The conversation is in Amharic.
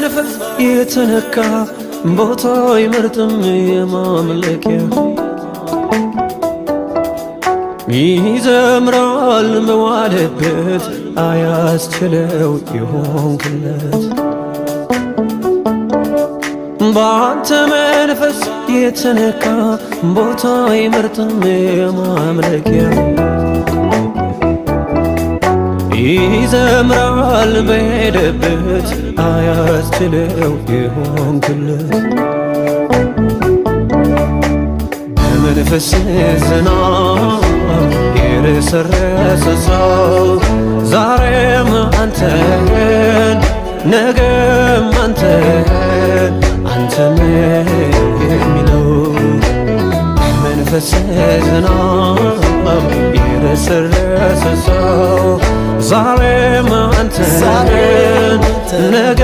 መንፈስ የተነካ ቦታ አይመርጥም የማምለኪያ ይዘምራል መዋለበት አያስችለው የሆንክለት በአንተ መንፈስ የተነካ ቦታ አይመርጥም የማምለኪያ ይዘምራል በሄደበት አያስችለው የሆንክለት በመንፈስ ዝናብ የረሰረሰ ሰው ዛሬም አንተን ነገም አንተን የሚለው በመንፈስ ዝናብ የረሰረሰ ሰው ዛሬም አንተን ነገ